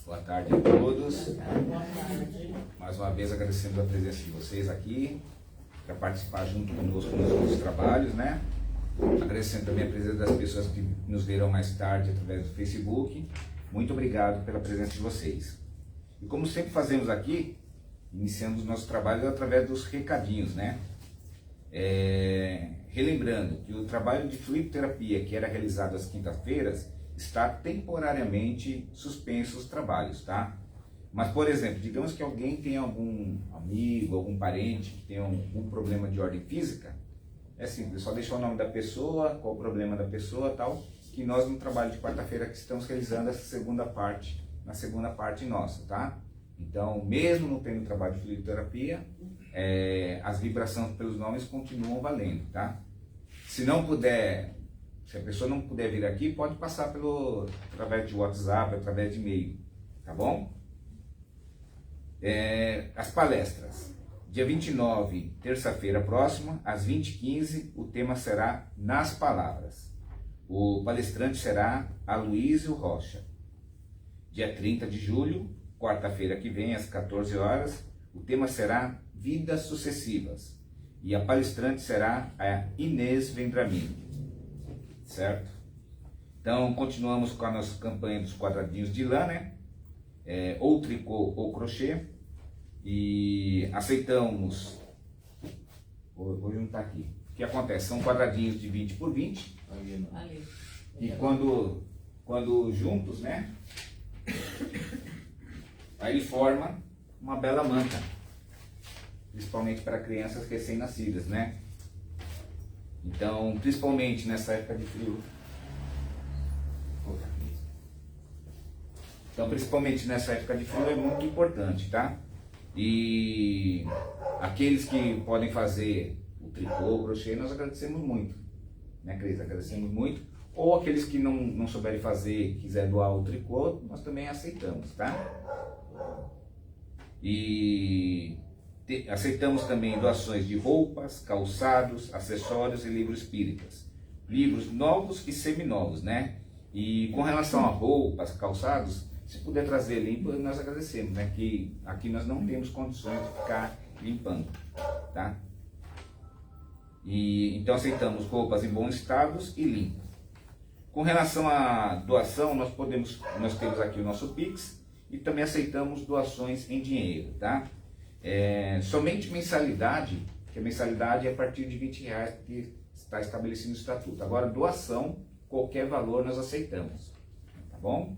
Boa tarde a todos. Mais uma vez agradecendo a presença de vocês aqui, para participar junto conosco nos nossos trabalhos, né? Agradecendo também a presença das pessoas que nos verão mais tarde através do Facebook. Muito obrigado pela presença de vocês. E como sempre fazemos aqui, iniciamos os nossos trabalhos através dos recadinhos, né? Relembrando que o trabalho de fluidoterapia que era realizado às quintas-feiras está temporariamente suspenso os trabalhos, tá? Mas, por exemplo, digamos que alguém tem algum amigo, algum parente que tem algum problema de ordem física, é simples, só deixar o nome da pessoa, qual o problema da pessoa, tal, que nós no trabalho de quarta-feira que estamos realizando essa segunda parte, na segunda parte nossa, tá? Então, mesmo não tendo trabalho de fluidoterapia, as vibrações pelos nomes continuam valendo, tá? Se a pessoa não puder vir aqui, pode passar através de WhatsApp, através de e-mail, tá bom? As palestras. Dia 29, terça-feira próxima, às 20h15, o tema será Nas Palavras. O palestrante será Aloísio Rocha. Dia 30 de julho, quarta-feira que vem, às 14 horas, o tema será Vidas Sucessivas. E a palestrante será a Inês Vendramin. Certo? Então, continuamos com a nossa campanha dos quadradinhos de lã, né? Ou tricô ou crochê. E aceitamos... Vou juntar aqui. O que acontece? São quadradinhos de 20 por 20. E quando juntos, né? Aí forma uma bela manta. Principalmente para crianças recém-nascidas, né? Então, principalmente nessa época de frio. Então, principalmente nessa época de frio é muito importante, tá? E aqueles que podem fazer o tricô, o crochê, nós agradecemos muito, né, Cris? Agradecemos muito. Ou aqueles que não souberem fazer, quiser doar o tricô, nós também aceitamos, tá? E aceitamos também doações de roupas, calçados, acessórios e livros espíritas. Livros novos e seminovos, né? E com relação a roupas, calçados, se puder trazer limpo, nós agradecemos, né? Que aqui nós não temos condições de ficar limpando, tá? E então aceitamos roupas em bons estados e limpas. Com relação à doação, nós temos aqui o nosso Pix e também aceitamos doações em dinheiro, tá? Somente mensalidade, que a mensalidade é a partir de R$20 que está estabelecido no estatuto. Agora, doação, qualquer valor nós aceitamos, tá bom?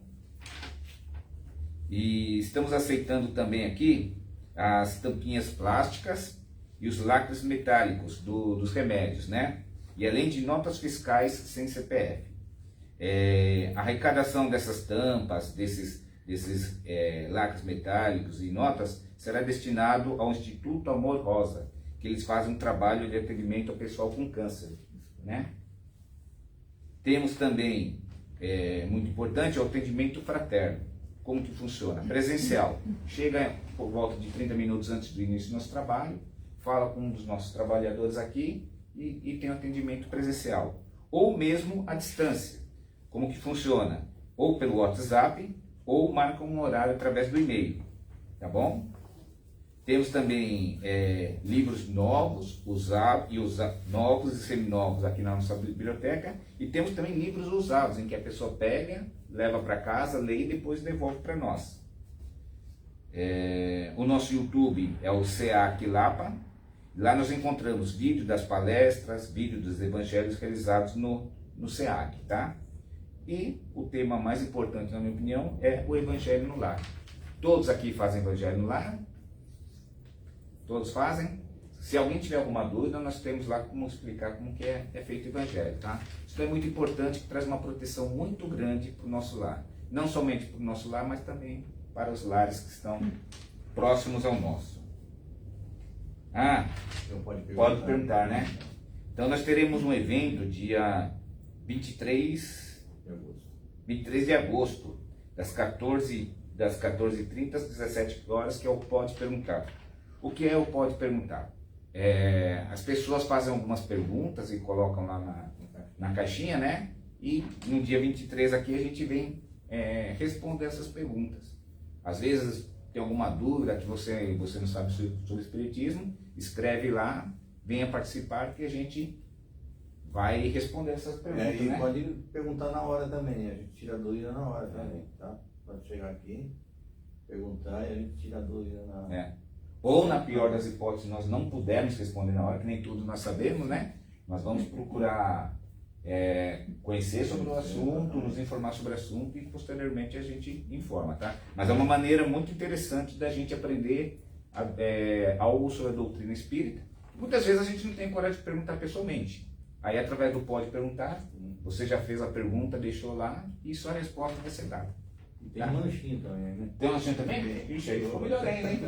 E estamos aceitando também aqui as tampinhas plásticas e os lacres metálicos dos remédios, né? E além de notas fiscais sem CPF. A arrecadação dessas tampas, desses lacres metálicos e notas, será destinado ao Instituto Amor Rosa, que eles fazem um trabalho de atendimento ao pessoal com câncer, né? Temos também, muito importante, o atendimento fraterno. Como que funciona? Presencial. Chega por volta de 30 minutos antes do início do nosso trabalho, fala com um dos nossos trabalhadores aqui e tem um atendimento presencial. Ou mesmo à distância. Como que funciona? Ou pelo WhatsApp, ou marca um horário através do e-mail, tá bom? Temos também livros novos, novos e seminovos aqui na nossa biblioteca, e temos também livros usados, em que a pessoa pega, leva para casa, lê e depois devolve para nós. O nosso YouTube é o CA Quilapa. Lá nós encontramos vídeo das palestras, vídeo dos evangelhos realizados no SEAC, tá? E o tema mais importante, na minha opinião, é o Evangelho no Lar. Todos aqui fazem Evangelho no Lar? Todos fazem? Se alguém tiver alguma dúvida, nós temos lá como explicar como que é feito o Evangelho, tá? Isso é muito importante, que traz uma proteção muito grande para o nosso lar. Não somente para o nosso lar, mas também para os lares que estão próximos ao nosso. Então pode perguntar, né? Então nós teremos um evento dia 23 de agosto, das 14h30 às 17 horas, que é o Pode Perguntar. O que é o Pode Perguntar? As pessoas fazem algumas perguntas e colocam lá na caixinha, né? E no dia 23 aqui a gente vem responder essas perguntas. Às vezes tem alguma dúvida que você não sabe sobre espiritismo, escreve lá, venha participar que a gente vai responder essas perguntas, e né? pode perguntar na hora também, a gente tira a dúvida na hora também, tá? Pode chegar aqui, perguntar e a gente tira a dúvida na hora. Ou na pior das hipóteses, nós não pudermos responder na hora, que nem tudo nós sabemos, né? Nós vamos procurar conhecer sobre o assunto, nos informar sobre o assunto e posteriormente a gente informa, tá? Mas é uma maneira muito interessante da gente aprender algo sobre a doutrina espírita. Muitas vezes a gente não tem coragem de perguntar pessoalmente. Aí através do Pode Perguntar, você já fez a pergunta, deixou lá e só a resposta vai ser dada. E tem um lanchinho também, né? Tem um lanchinho também? Ixi, aí ficou melhor ainda, hein?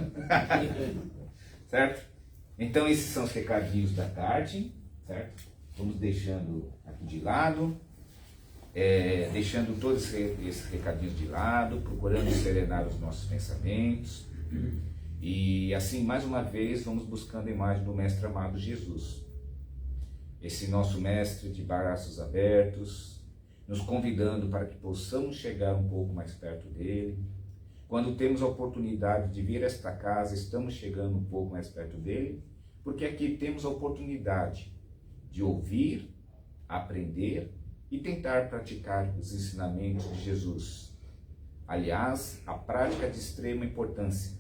Certo? Então esses são os recadinhos da tarde, certo? Vamos deixando aqui de lado, deixando todos esses recadinhos de lado, procurando serenar os nossos pensamentos. E assim, mais uma vez, vamos buscando a imagem do Mestre amado Jesus. Esse nosso Mestre de braços abertos, nos convidando para que possamos chegar um pouco mais perto dele. Quando temos a oportunidade de vir a esta casa, estamos chegando um pouco mais perto dele, porque aqui temos a oportunidade de ouvir, aprender e tentar praticar os ensinamentos de Jesus. Aliás, a prática é de extrema importância.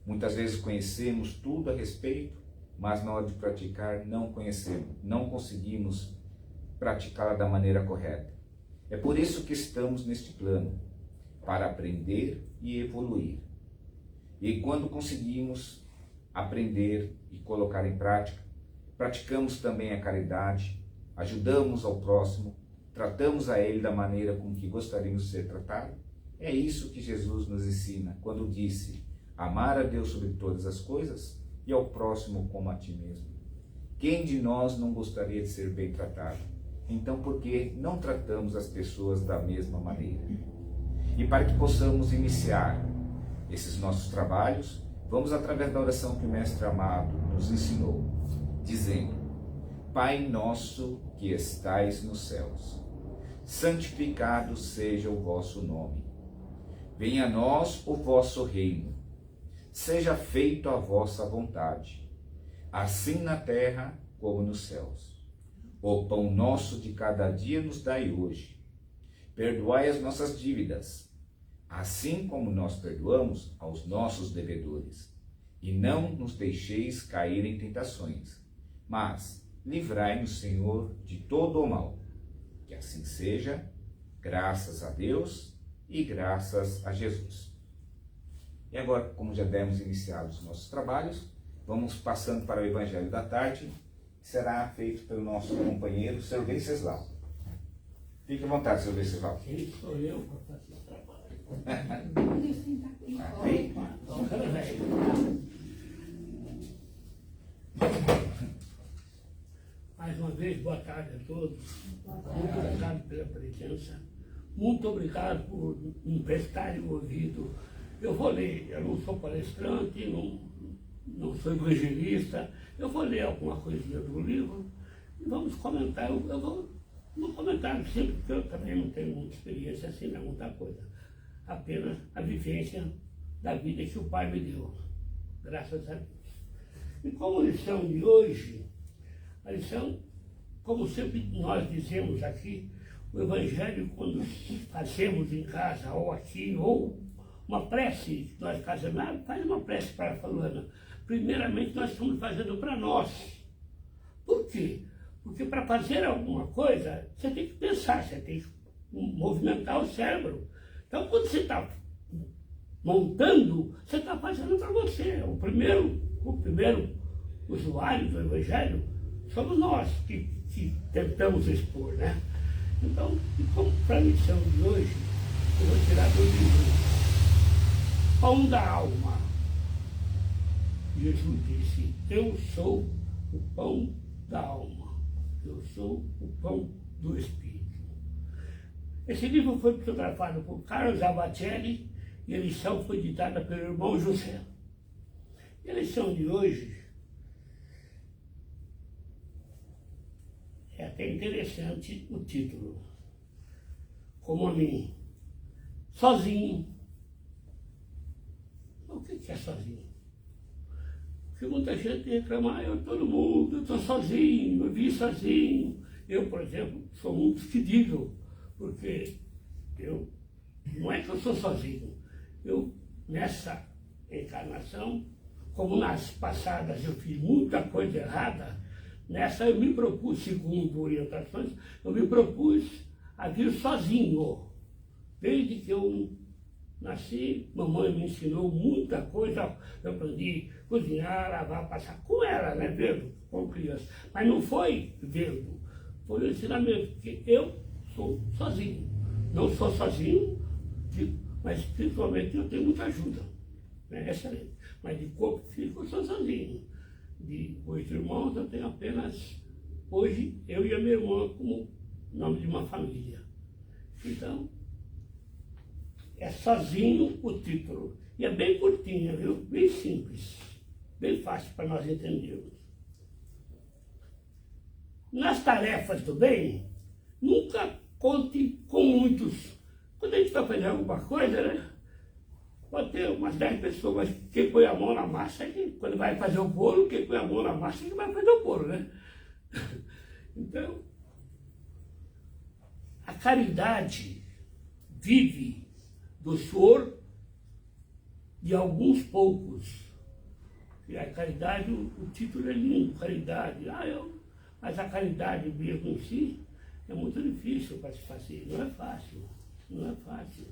Muitas vezes conhecemos tudo a respeito, mas na hora de praticar não conhecemos, não conseguimos praticá-la da maneira correta. É por isso que estamos neste plano, para aprender e evoluir. E quando conseguimos aprender e colocar em prática, praticamos também a caridade, ajudamos ao próximo, tratamos a ele da maneira com que gostaríamos de ser tratado. É isso que Jesus nos ensina quando disse: amar a Deus sobre todas as coisas e ao próximo como a ti mesmo. Quem de nós não gostaria de ser bem tratado? Então, por que não tratamos as pessoas da mesma maneira? E para que possamos iniciar esses nossos trabalhos, vamos através da oração que o Mestre amado nos ensinou, dizendo: Pai nosso que estais nos céus, santificado seja o vosso nome. Venha a nós o vosso reino. Seja feita a vossa vontade, assim na terra como nos céus. O pão nosso de cada dia nos dai hoje. Perdoai as nossas dívidas, assim como nós perdoamos aos nossos devedores. E não nos deixeis cair em tentações, mas livrai-nos, Senhor, de todo o mal. Que assim seja, graças a Deus e graças a Jesus. E agora, como já demos iniciado os nossos trabalhos, vamos passando para o Evangelho da Tarde, que será feito pelo nosso companheiro, Sr. Venceslau. Fique à vontade, Sr. Venceslau. Quem sou eu para fazer o trabalho? Mais uma vez, boa tarde a todos. Muito obrigado pela presença. Muito obrigado por me prestarem o ouvido. Eu vou ler, eu não sou palestrante, não sou evangelista. Eu vou ler alguma coisinha do livro e vamos comentar. Eu vou comentar sempre, porque eu também não tenho muita experiência assim, não é muita coisa. Apenas a vivência da vida que o Pai me deu. Graças a Deus. E como lição de hoje, a lição, como sempre nós dizemos aqui, o Evangelho, quando fazemos em casa, ou aqui, ou uma prece, nós casados, faz uma prece para a fulana. Primeiramente, nós estamos fazendo para nós. Por quê? Porque para fazer alguma coisa, você tem que pensar, você tem que movimentar o cérebro. Então, quando você está montando, você está fazendo para você. O primeiro usuário do Evangelho somos nós que tentamos expor, né? Então, como para a lição de hoje, eu vou tirar do livro Pão da Alma. Jesus disse: eu sou o pão da alma, eu sou o pão do Espírito. Esse livro foi psicografado por Carlos Alvacelli e a lição foi ditada pelo irmão José. E a lição de hoje é até interessante o título. Como a mim, sozinho, que é sozinho. Porque muita gente reclama, eu estou no mundo, eu estou sozinho, eu vim sozinho. Eu, por exemplo, sou muito fedido, porque não é que eu sou sozinho. Eu, nessa encarnação, como nas passadas eu fiz muita coisa errada, nessa eu me propus, segundo orientações, eu me propus a vir sozinho. Desde que eu nasci, mamãe me ensinou muita coisa, eu aprendi a cozinhar, lavar, passar com ela, né, vendo, como criança. Mas não foi vendo, foi o ensinamento, porque eu sou sozinho. Não sou sozinho, mas espiritualmente eu tenho muita ajuda, né, excelente. Mas de corpo físico eu sou sozinho. De 8 irmãos eu tenho apenas, hoje, eu e a minha irmã como nome de uma família. Então, é sozinho o título. E é bem curtinho, viu? Bem simples. Bem fácil para nós entendermos. Nas tarefas do bem, nunca conte com muitos. Quando a gente vai fazer alguma coisa, né? Pode ter umas 10 pessoas, mas quem põe a mão na massa, quando vai fazer o bolo, quem põe a mão na massa é que vai fazer o bolo, né? Então, a caridade vive do suor de alguns poucos. E a caridade, o título é lindo, caridade. Mas a caridade mesmo em si é muito difícil para se fazer, não é fácil, não é fácil,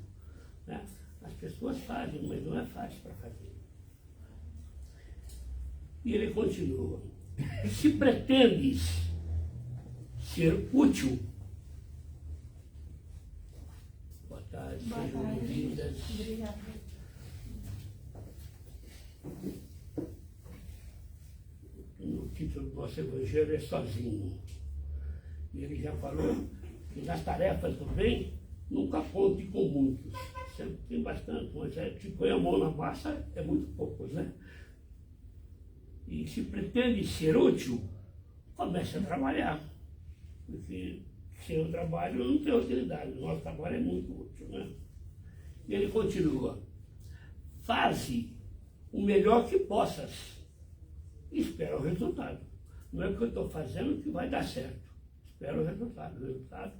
né? As pessoas fazem, mas não é fácil para fazer. E ele continua. Se pretendes ser útil, boa tarde, sejam bem-vindas. Obrigada. O título do nosso evangelho é sozinho. E ele já falou que nas tarefas do bem, nunca conte com muitos. Sempre tem bastante, mas se põe a mão na massa, é muito poucos, né? E se pretende ser útil, comece a trabalhar. Porque sem o trabalho não tem utilidade. O nosso trabalho é muito útil, né? E ele continua. Faze o melhor que possas. E espera o resultado. Não é o que eu estou fazendo que vai dar certo. Espera o resultado. O resultado,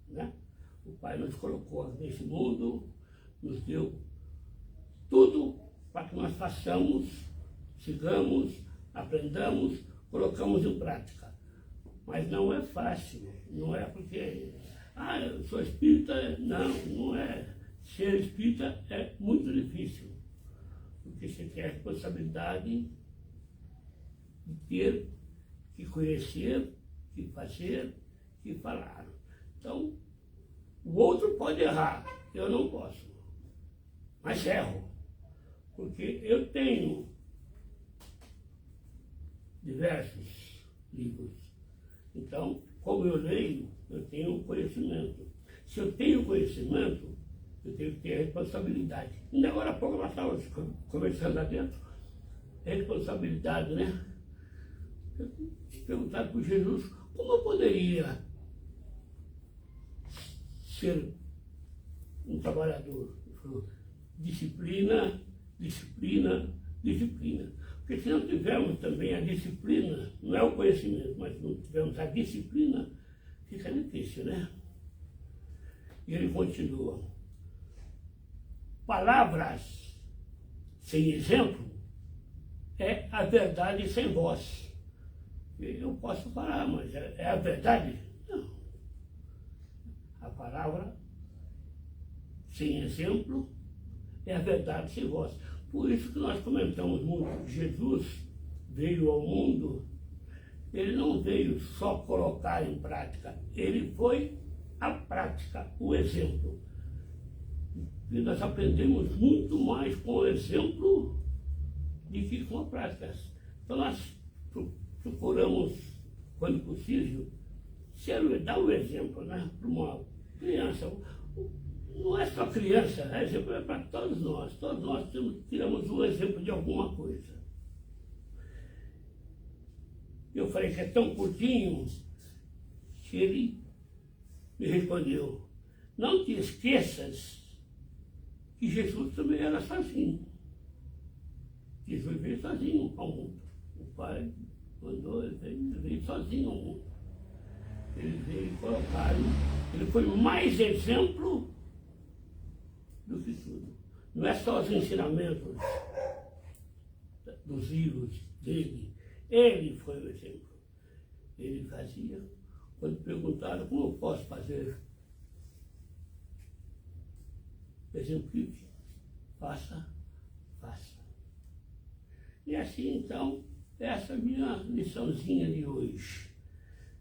né? O Pai nos colocou nesse mundo, nos deu tudo para que nós façamos, sigamos, aprendamos, colocamos em prática. Mas não é fácil, não é porque, eu sou espírita, não é. Ser espírita é muito difícil, porque você tem a responsabilidade de ter que conhecer, que fazer, que falar. Então, o outro pode errar, eu não posso, mas erro, porque eu tenho diversos livros. Então, como eu leio, eu tenho conhecimento. Se eu tenho conhecimento, eu tenho que ter responsabilidade. Ainda agora há pouco nós estávamos conversando lá dentro, responsabilidade, né? Eu perguntaram para Jesus, como eu poderia ser um trabalhador? Ele falou, disciplina, disciplina, disciplina. Porque se não tivermos também a disciplina, não é o conhecimento, mas se não tivermos a disciplina, fica difícil, né? E ele continua. Palavras sem exemplo é a verdade sem voz. Eu posso falar, mas é a verdade? Não. A palavra sem exemplo é a verdade sem voz. Por isso que nós comentamos muito, Jesus veio ao mundo, ele não veio só colocar em prática, ele foi a prática, o exemplo. E nós aprendemos muito mais com o exemplo do que com a prática. Então nós procuramos, quando possível, dar o exemplo, né, para uma criança. Não é só criança, exemplo é para todos nós. Todos nós tiramos um exemplo de alguma coisa. Eu falei que é tão curtinho que ele me respondeu, não te esqueças que Jesus também era sozinho. quis viver sozinho ao mundo. O pai mandou ele veio sozinho ao mundo. Ele veio colocar, ele foi mais exemplo do que tudo. Não é só os ensinamentos dos livros dele, ele foi o exemplo. Ele fazia, quando perguntaram como eu posso fazer, exemplifique, faça. E assim então, essa é a minha liçãozinha de hoje.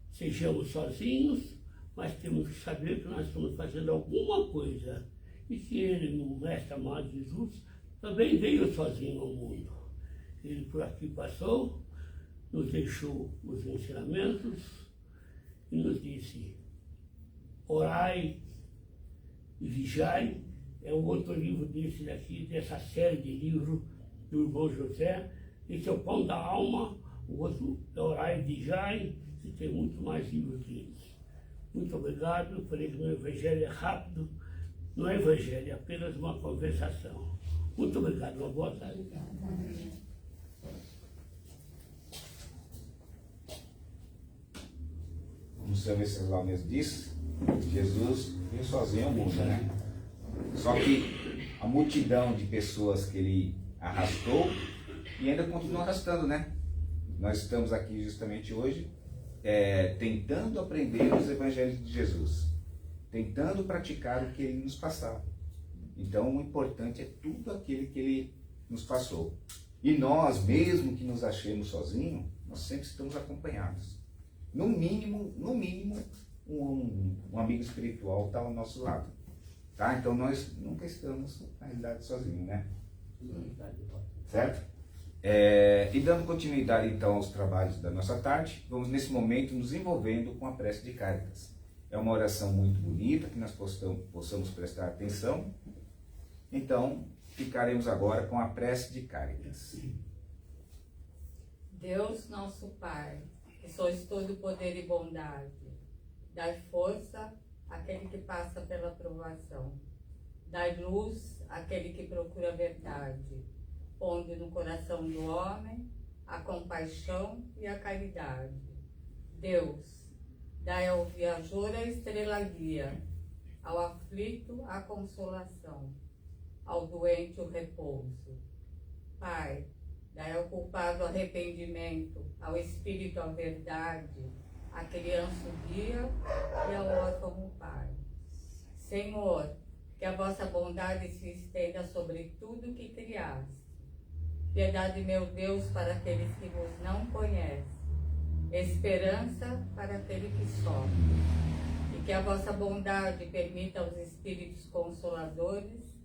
Sejamos sozinhos, mas temos que saber que nós estamos fazendo alguma coisa. E que ele, o mestre amado Jesus, também veio sozinho ao mundo. Ele por aqui passou, nos deixou os ensinamentos e nos disse: orai e vigiai. É o outro livro desse daqui, dessa série de livros do irmão José. Esse é o Pão da Alma, o outro é Orai e Vigiai, e tem muito mais livros deles. Muito obrigado. Eu falei que o meu evangelho é rápido, não é evangelho, é apenas uma conversação. Muito obrigado, uma boa tarde. Como o São Venceslau mesmo disse, Jesus veio sozinho ao mundo, né? Só que a multidão de pessoas que ele arrastou e ainda continua arrastando, né? Nós estamos aqui justamente hoje tentando aprender os evangelhos de Jesus, tentando praticar o que ele nos passava. Então o importante é tudo aquilo que ele nos passou. E nós, mesmo que nos achemos sozinhos, nós sempre estamos acompanhados. No mínimo, um amigo espiritual está ao nosso lado. Tá? Então nós nunca estamos, na realidade, sozinhos, né? Certo? E dando continuidade então aos trabalhos da nossa tarde, vamos nesse momento nos envolvendo com a prece de Cáritas. É uma oração muito bonita, que nós possamos prestar atenção. Então, ficaremos agora com a prece de Cáritas. Deus nosso Pai, que sois todo poder e bondade, dai força àquele que passa pela provação, dai luz àquele que procura a verdade, pondo no coração do homem a compaixão e a caridade. Deus, dai ao viajor a estrela guia, ao aflito a consolação, ao doente o repouso. Pai, dai ao culpado arrependimento, ao espírito a verdade, à criança o guia e ao órfão o pai. Senhor, que a vossa bondade se estenda sobre tudo que criaste. Piedade, meu Deus, para aqueles que vos não conhecem, esperança para aquele que sofre. E que a vossa bondade permita aos espíritos consoladores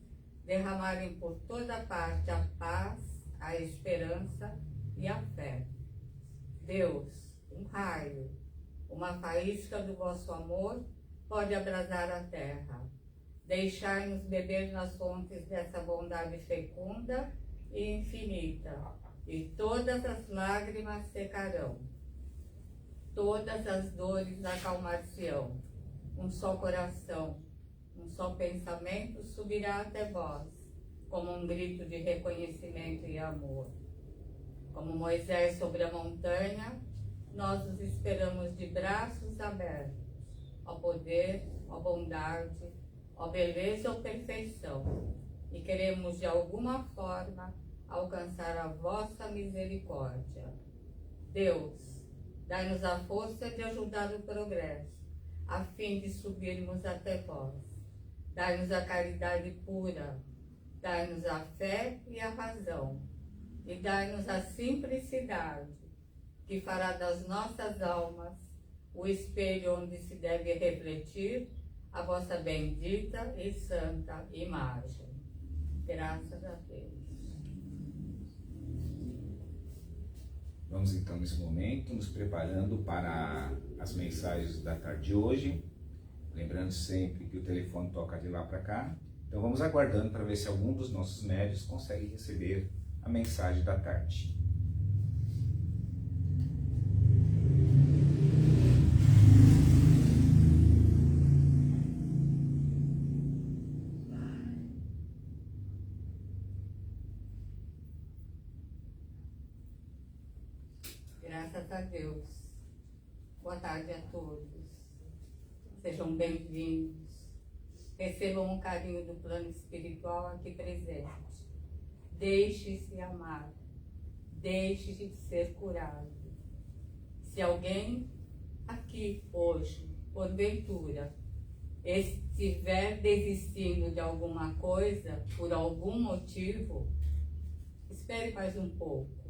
derramarem por toda parte a paz, a esperança e a fé. Deus, um raio, uma faísca do vosso amor pode abrasar a terra. Deixai-nos beber nas fontes dessa bondade fecunda e infinita, e todas as lágrimas secarão, todas as dores acalmar-se-ão. Um só coração, um só pensamento subirá até vós, como um grito de reconhecimento e amor. Como Moisés sobre a montanha, nós os esperamos de braços abertos, ó poder, ó bondade, ó beleza ou perfeição, e queremos de alguma forma alcançar a vossa misericórdia. Deus, dai-nos a força de ajudar o progresso, a fim de subirmos até vós. Dai-nos a caridade pura, dai-nos a fé e a razão, e dai-nos a simplicidade, que fará das nossas almas o espelho onde se deve refletir a vossa bendita e santa imagem. Graças a Deus. Vamos então nesse momento nos preparando para as mensagens da tarde de hoje, lembrando sempre que o telefone toca de lá para cá. Então vamos aguardando para ver se algum dos nossos médios consegue receber a mensagem da tarde. Graças a Deus. Boa tarde a todos. Sejam bem-vindos. Recebam um carinho do plano espiritual aqui presente. Deixe-se amar. Deixe-se ser curado. Se alguém aqui hoje, porventura, estiver desistindo de alguma coisa, por algum motivo, espere mais um pouco.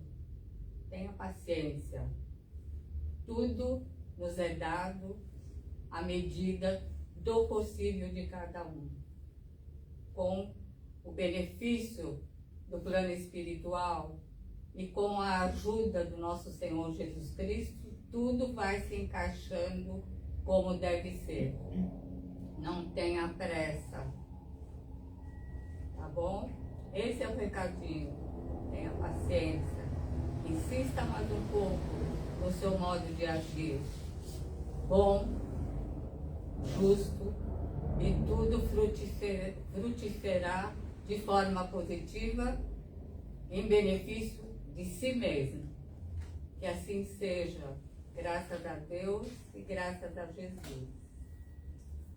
Tenha paciência. Tudo nos é dado à medida do possível de cada um. Com o benefício do plano espiritual e com a ajuda do nosso Senhor Jesus Cristo, tudo vai se encaixando como deve ser. Não tenha pressa. Tá bom? Esse é o recadinho. Tenha paciência. Insista mais um pouco no seu modo de agir. Bom, justo, e tudo frutificará de forma positiva em benefício de si mesmo. Que assim seja, graças a Deus e graças a Jesus.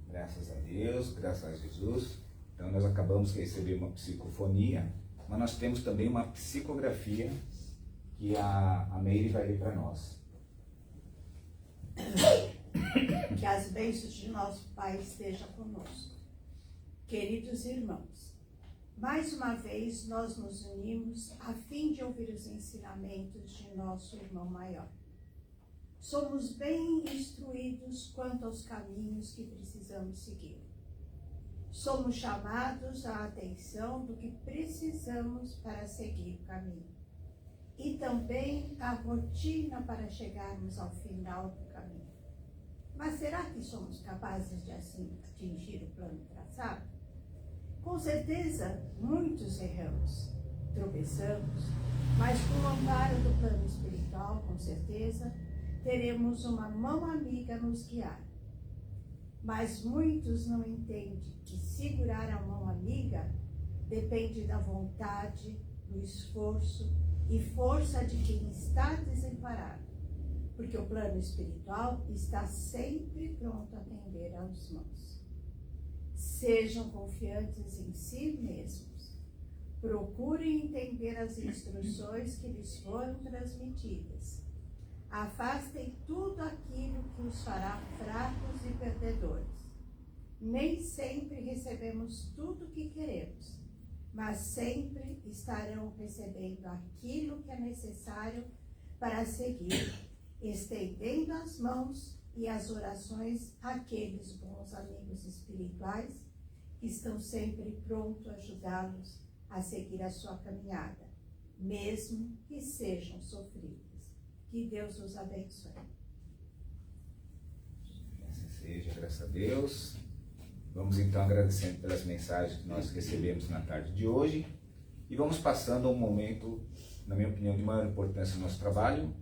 Graças a Deus, graças a Jesus. Então nós acabamos de receber uma psicofonia, mas nós temos também uma psicografia que a Meire vai ler para nós. Que as bênçãos de nosso Pai estejam conosco. Queridos irmãos, mais uma vez nós nos unimos a fim de ouvir os ensinamentos de nosso irmão maior. Somos bem instruídos quanto aos caminhos que precisamos seguir. Somos chamados à atenção do que precisamos para seguir o caminho. E também a rotina para chegarmos ao final do caminho. Mas será que somos capazes de assim atingir o plano traçado? Com certeza, muitos erramos, tropeçamos, mas com o amparo do plano espiritual, com certeza, teremos uma mão amiga a nos guiar. Mas muitos não entendem que segurar a mão amiga depende da vontade, do esforço e força de quem está desamparado, porque o plano espiritual está sempre pronto a atender aos irmãos. Sejam confiantes em si mesmos. Procurem entender as instruções que lhes foram transmitidas. Afastem tudo aquilo que os fará fracos e perdedores. Nem sempre recebemos tudo o que queremos, mas sempre estarão recebendo aquilo que é necessário para seguir, estendendo as mãos e as orações àqueles bons amigos espirituais que estão sempre prontos a ajudá-los a seguir a sua caminhada, mesmo que sejam sofridos. Que Deus os abençoe. Assim seja, graças a Deus. Vamos então agradecendo pelas mensagens que nós recebemos na tarde de hoje e vamos passando a um momento, na minha opinião, de maior importância no nosso trabalho.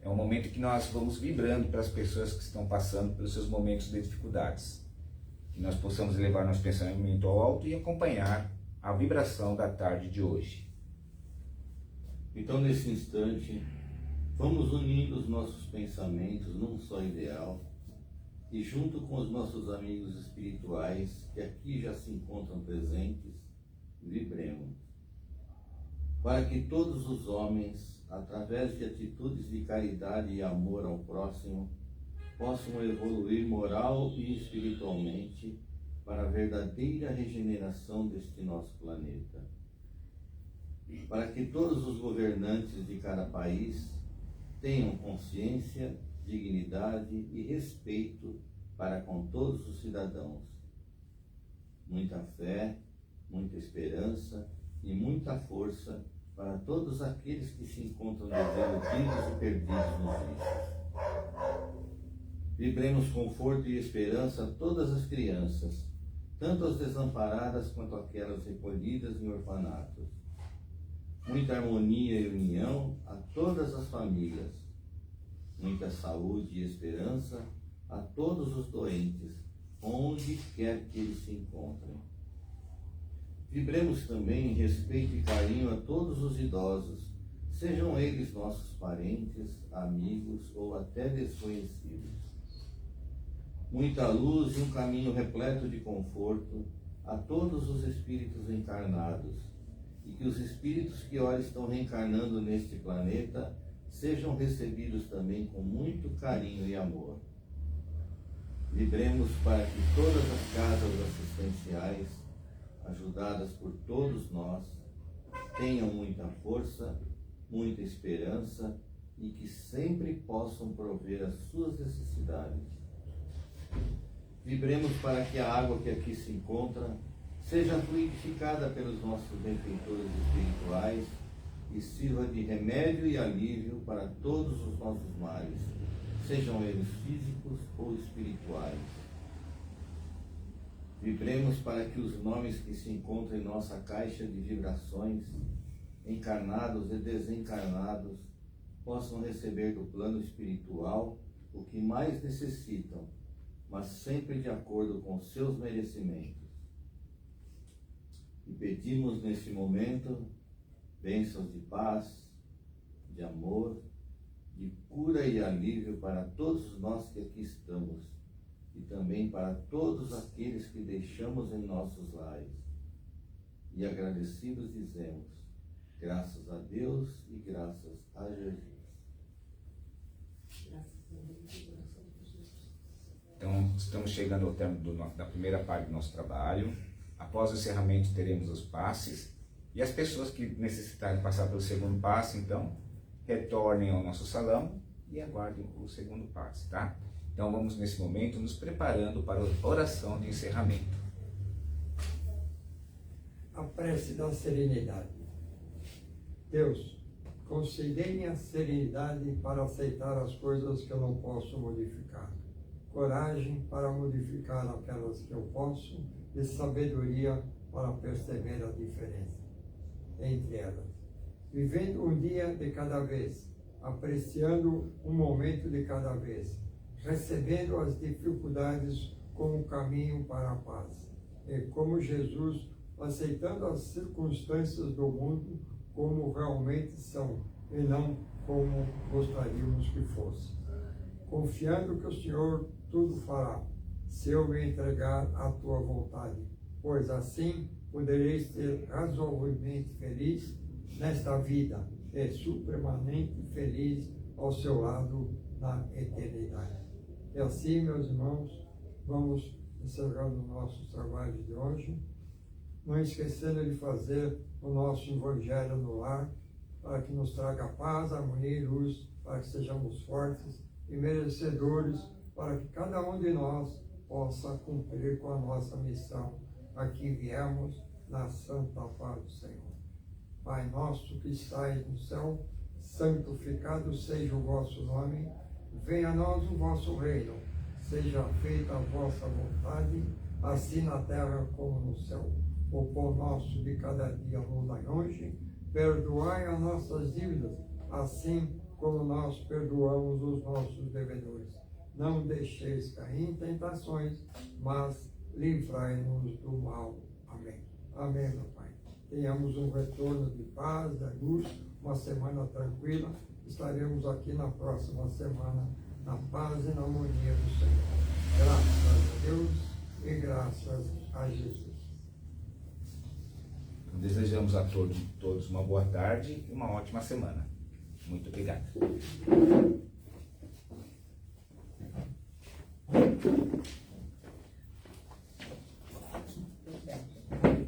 É um momento que nós vamos vibrando para as pessoas que estão passando pelos seus momentos de dificuldades. Que nós possamos elevar nosso pensamento ao alto e acompanhar a vibração da tarde de hoje. Então, nesse instante, vamos unindo os nossos pensamentos num só ideal e, junto com os nossos amigos espirituais que aqui já se encontram presentes, vibremos. Para que todos os homens, através de atitudes de caridade e amor ao próximo, possam evoluir moral e espiritualmente para a verdadeira regeneração deste nosso planeta. Para que todos os governantes de cada país tenham consciência, dignidade e respeito para com todos os cidadãos. Muita fé, muita esperança e muita força para todos aqueles que se encontram desiludidos e perdidos nos vícios. Vibremos conforto e esperança a todas as crianças, tanto as desamparadas quanto aquelas recolhidas em orfanatos. Muita harmonia e união a todas as famílias. Muita saúde e esperança a todos os doentes, onde quer que eles se encontrem. Vibremos também em respeito e carinho a todos os idosos, sejam eles nossos parentes, amigos ou até desconhecidos. Muita luz e um caminho repleto de conforto a todos os espíritos encarnados, e que os espíritos que ora estão reencarnando neste planeta sejam recebidos também com muito carinho e amor. Vibremos para que todas as casas assistenciais, ajudadas por todos nós, tenham muita força, muita esperança e que sempre possam prover as suas necessidades. Vibremos para que a água que aqui se encontra seja fluidificada pelos nossos benfeitores espirituais e sirva de remédio e alívio para todos os nossos males, sejam eles físicos ou espirituais. Vibremos para que os nomes que se encontram em nossa caixa de vibrações, encarnados e desencarnados, possam receber do plano espiritual o que mais necessitam, mas sempre de acordo com seus merecimentos. E pedimos neste momento bênçãos de paz, de amor, de cura e alívio para todos nós que aqui estamos e também para todos aqueles que deixamos em nossos lares. E agradecidos dizemos, graças a Deus e graças a Jesus. Então, estamos chegando ao término da primeira parte do nosso trabalho. Após o encerramento, teremos os passes. E as pessoas que necessitarem passar pelo segundo passe, então, retornem ao nosso salão e aguardem o segundo passe, tá? Então, vamos, nesse momento, nos preparando para a oração de encerramento. A prece da serenidade. Deus, concedei-me a serenidade para aceitar as coisas que eu não posso modificar, coragem para modificar aquelas que eu posso e sabedoria para perceber a diferença entre elas, vivendo um dia de cada vez, apreciando um momento de cada vez, recebendo as dificuldades como caminho para a paz, e como Jesus, aceitando as circunstâncias do mundo como realmente são, e não como gostaríamos que fosse, confiando que o Senhor tudo fará, se eu me entregar à tua vontade, pois assim poderei ser razoavelmente feliz nesta vida e supremamente feliz ao seu lado na eternidade. E assim, meus irmãos, vamos encerrando o nosso trabalho de hoje, não esquecendo de fazer o nosso Evangelho no lar, para que nos traga paz, harmonia e luz, para que sejamos fortes e merecedores, para que cada um de nós possa cumprir com a nossa missão. Aqui viemos na santa paz do Senhor. Pai nosso que estais no céu, santificado seja o vosso nome, venha a nós o vosso reino, seja feita a vossa vontade, assim na terra como no céu. O pão nosso de cada dia nos dai hoje, perdoai as nossas dívidas, assim como nós perdoamos os nossos devedores. Não deixeis cair em tentações, mas livrai-nos do mal. Amém. Amém, meu Pai. Tenhamos um retorno de paz, de luz, uma semana tranquila. Estaremos aqui na próxima semana, na paz e na harmonia do Senhor. Graças a Deus e graças a Jesus. Desejamos a todos uma boa tarde e uma ótima semana. Muito obrigado.